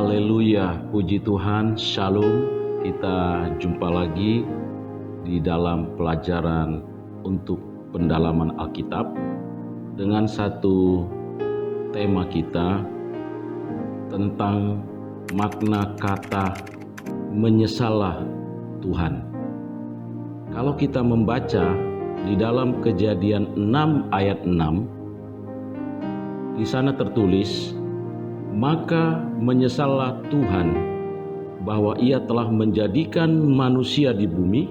Haleluya, puji Tuhan, shalom. Kita jumpa lagi di dalam pelajaran untuk pendalaman Alkitab dengan satu tema kita tentang makna kata menyesallah Tuhan. Kalau kita membaca di dalam Kejadian 6 ayat 6, di sana tertulis, maka menyesallah Tuhan bahwa Ia telah menjadikan manusia di bumi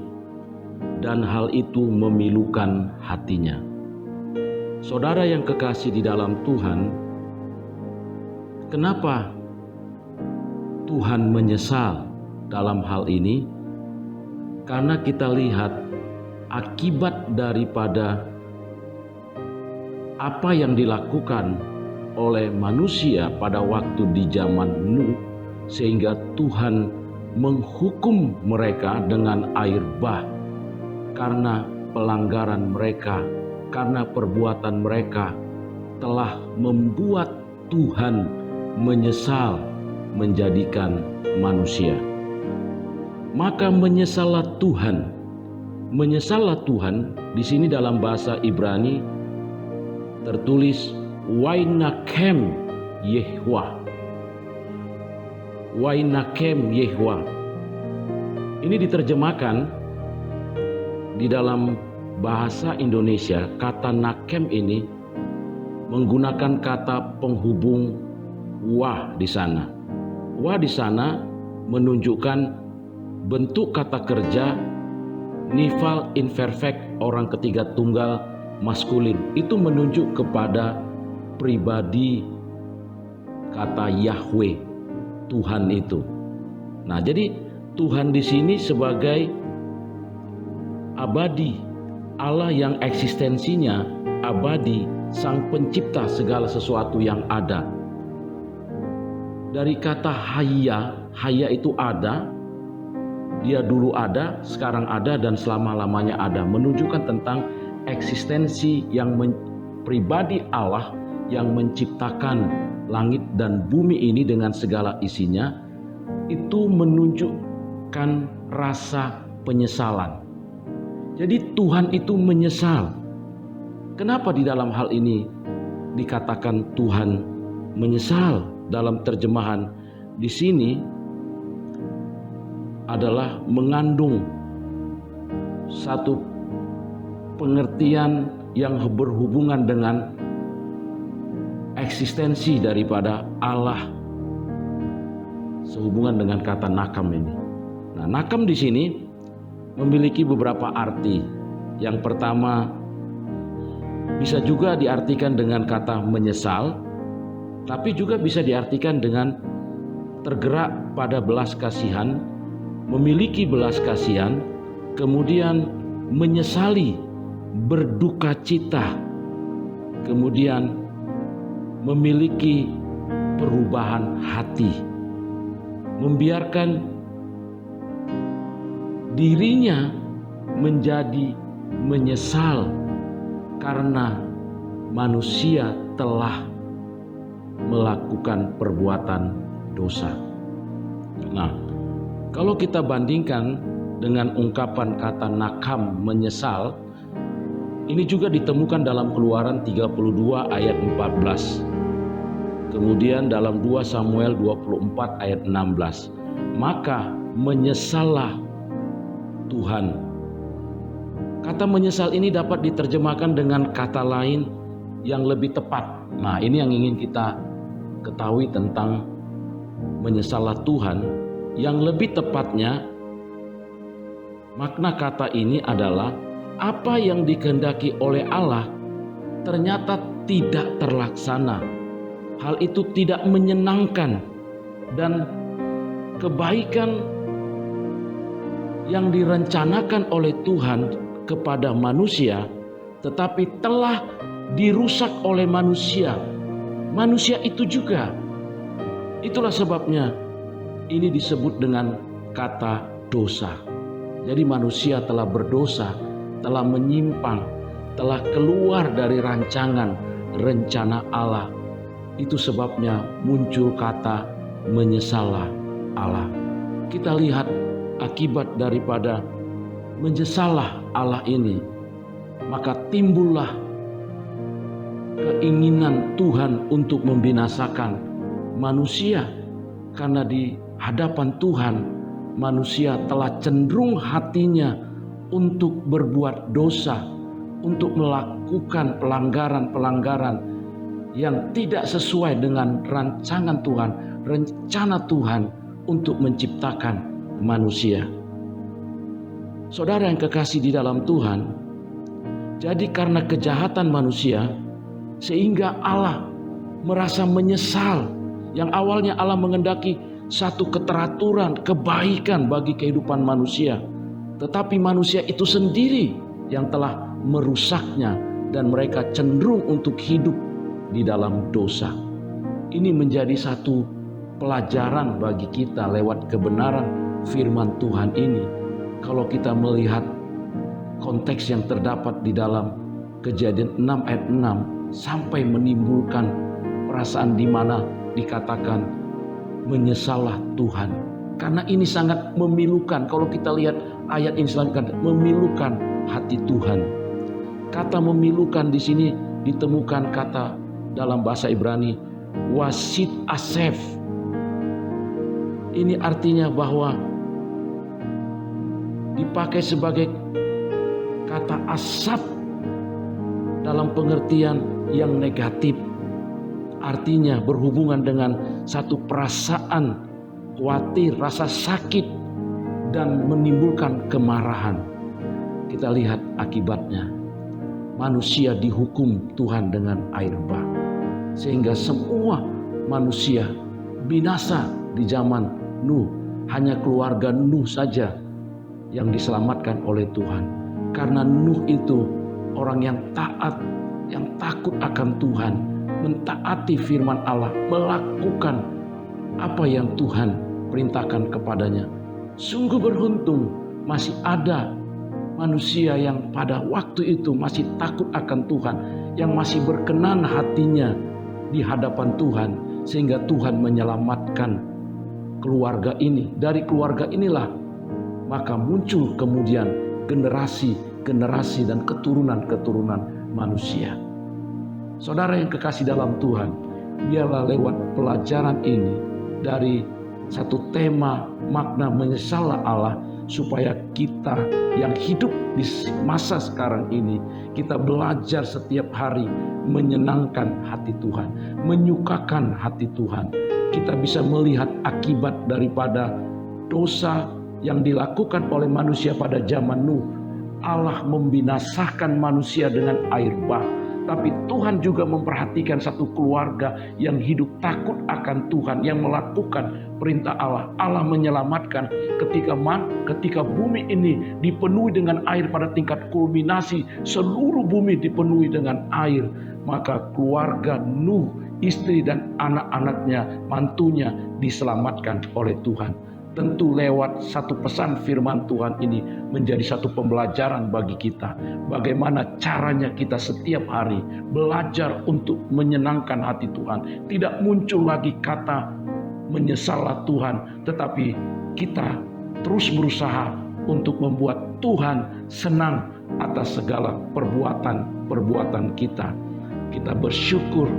dan hal itu memilukan hatinya. Saudara yang kekasih di dalam Tuhan, kenapa Tuhan menyesal dalam hal ini? Karena kita lihat akibat daripada apa yang dilakukan oleh manusia pada waktu di zaman Nuh, sehingga Tuhan menghukum mereka dengan air bah karena pelanggaran mereka, karena perbuatan mereka telah membuat Tuhan menyesal menjadikan manusia. Maka menyesallah Tuhan. Menyesallah Tuhan di sini dalam bahasa Ibrani tertulis Wainakem Yehwa. Wainakem Yehwa. Ini diterjemahkan di dalam bahasa Indonesia, kata nakem ini menggunakan kata penghubung wa di sana. Wa di sana menunjukkan bentuk kata kerja nifal imperfect orang ketiga tunggal maskulin. Itu menunjuk kepada pribadi kata Yahweh, Tuhan itu. Nah, jadi Tuhan di sini sebagai abadi, Allah yang eksistensinya abadi, sang pencipta segala sesuatu yang ada. Dari kata hayya, hayya itu ada, dia dulu ada, sekarang ada, dan selama-lamanya ada, menunjukkan tentang eksistensi yang pribadi Allah yang menciptakan langit dan bumi ini dengan segala isinya. Itu menunjukkan rasa penyesalan. Jadi Tuhan itu menyesal. Kenapa di dalam hal ini dikatakan Tuhan menyesal? Dalam terjemahan di sini adalah mengandung satu pengertian yang berhubungan dengan eksistensi daripada Allah sehubungan dengan kata nakam ini. Nah, nakam di sini memiliki beberapa arti. Yang pertama, bisa juga diartikan dengan kata menyesal, tapi juga bisa diartikan dengan tergerak pada belas kasihan, memiliki belas kasihan, kemudian menyesali, berduka cita, kemudian memiliki perubahan hati, membiarkan dirinya menjadi menyesal karena manusia telah melakukan perbuatan dosa. Nah, kalau kita bandingkan dengan ungkapan kata nakam, menyesal, ini juga ditemukan dalam Keluaran 32 ayat 14. Kemudian dalam 2 Samuel 24 ayat 16. Maka menyesallah Tuhan. Kata menyesal ini dapat diterjemahkan dengan kata lain yang lebih tepat. Nah, ini yang ingin kita ketahui tentang menyesallah Tuhan. Yang lebih tepatnya, makna kata ini adalah apa yang dikehendaki oleh Allah ternyata tidak terlaksana. Hal itu tidak menyenangkan, dan kebaikan yang direncanakan oleh Tuhan kepada manusia tetapi telah dirusak oleh manusia. Manusia itu juga. Itulah sebabnya ini disebut dengan kata dosa. Jadi manusia telah berdosa, telah menyimpang, telah keluar dari rancangan rencana Allah. Itu sebabnya muncul kata menyesallah Allah. Kita lihat akibat daripada menyesallah Allah ini, maka timbullah keinginan Tuhan untuk membinasakan manusia. Karena di hadapan Tuhan, manusia telah cenderung hatinya untuk berbuat dosa, untuk melakukan pelanggaran-pelanggaran yang tidak sesuai dengan rancangan Tuhan, rencana Tuhan untuk menciptakan manusia. Saudara yang kekasih di dalam Tuhan, jadi karena kejahatan manusia, sehingga Allah merasa menyesal. Yang awalnya Allah mengendaki satu keteraturan, kebaikan bagi kehidupan manusia, tetapi manusia itu sendiri yang telah merusaknya, dan mereka cenderung untuk hidup di dalam dosa. Ini menjadi satu pelajaran bagi kita lewat kebenaran firman Tuhan ini. Kalau kita melihat konteks yang terdapat di dalam Kejadian 6 ayat 6, sampai menimbulkan perasaan di mana dikatakan menyesallah Tuhan. Karena ini sangat memilukan. Kalau kita lihat ayat ini selanjutnya, memilukan hati Tuhan. Kata memilukan di sini ditemukan kata dalam bahasa Ibrani wasit asef. Ini artinya bahwa dipakai sebagai kata asap dalam pengertian yang negatif. Artinya berhubungan dengan satu perasaan khawatir, rasa sakit, dan menimbulkan kemarahan. Kita lihat akibatnya. Manusia dihukum Tuhan dengan air bah, sehingga semua manusia binasa di zaman Nuh. Hanya keluarga Nuh saja yang diselamatkan oleh Tuhan. Karena Nuh itu orang yang taat, yang takut akan Tuhan, mentaati firman Allah, melakukan apa yang Tuhan perintahkan kepadanya. Sungguh beruntung masih ada manusia yang pada waktu itu masih takut akan Tuhan, yang masih berkenan hatinya di hadapan Tuhan, sehingga Tuhan menyelamatkan keluarga ini. Dari keluarga inilah maka muncul kemudian generasi dan keturunan manusia. Saudara yang kekasih dalam Tuhan, biarlah lewat pelajaran ini dari satu tema makna menyesallah Allah, supaya kita yang hidup di masa sekarang ini, kita belajar setiap hari menyenangkan hati Tuhan, menyukakan hati Tuhan. Kita bisa melihat akibat daripada dosa yang dilakukan oleh manusia pada zaman Nuh. Allah membinasakan manusia dengan air bah. Tapi Tuhan juga memperhatikan satu keluarga yang hidup takut akan Tuhan, yang melakukan perintah Allah. Allah menyelamatkan ketika bumi ini dipenuhi dengan air pada tingkat kulminasi, seluruh bumi dipenuhi dengan air. Maka keluarga Nuh, istri dan anak-anaknya, mantunya diselamatkan oleh Tuhan. Tentu lewat satu pesan firman Tuhan ini menjadi satu pembelajaran bagi kita. Bagaimana caranya kita setiap hari belajar untuk menyenangkan hati Tuhan. Tidak muncul lagi kata menyesallah Tuhan, tetapi kita terus berusaha untuk membuat Tuhan senang atas segala perbuatan kita. Kita bersyukur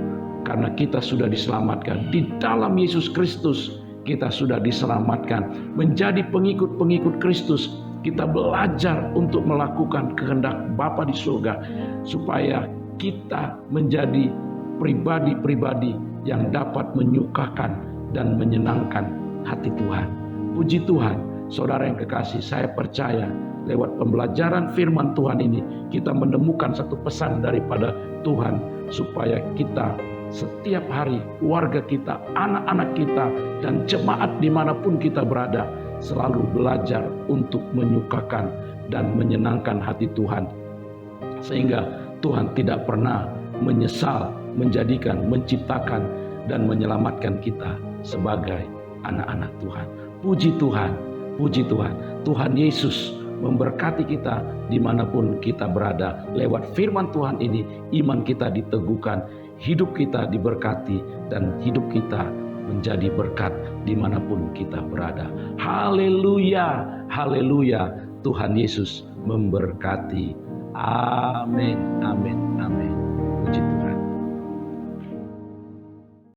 karena kita sudah diselamatkan di dalam Yesus Kristus. Kita sudah diselamatkan menjadi pengikut-pengikut Kristus. Kita belajar untuk melakukan kehendak Bapa di surga, supaya kita menjadi pribadi-pribadi yang dapat menyukakan dan menyenangkan hati Tuhan. Puji Tuhan, saudara yang kekasih, saya percaya lewat pembelajaran firman Tuhan ini kita menemukan satu pesan daripada Tuhan, supaya kita setiap hari, keluarga kita, anak-anak kita, dan jemaat dimanapun kita berada, selalu belajar untuk menyukakan dan menyenangkan hati Tuhan. Sehingga Tuhan tidak pernah menyesal menciptakan dan menyelamatkan kita sebagai anak-anak Tuhan. Puji Tuhan, puji Tuhan. Tuhan Yesus memberkati kita dimanapun kita berada. Lewat firman Tuhan ini, iman kita diteguhkan, hidup kita diberkati, dan hidup kita menjadi berkat dimanapun kita berada. Haleluya, haleluya. Tuhan Yesus memberkati. Amin, amin.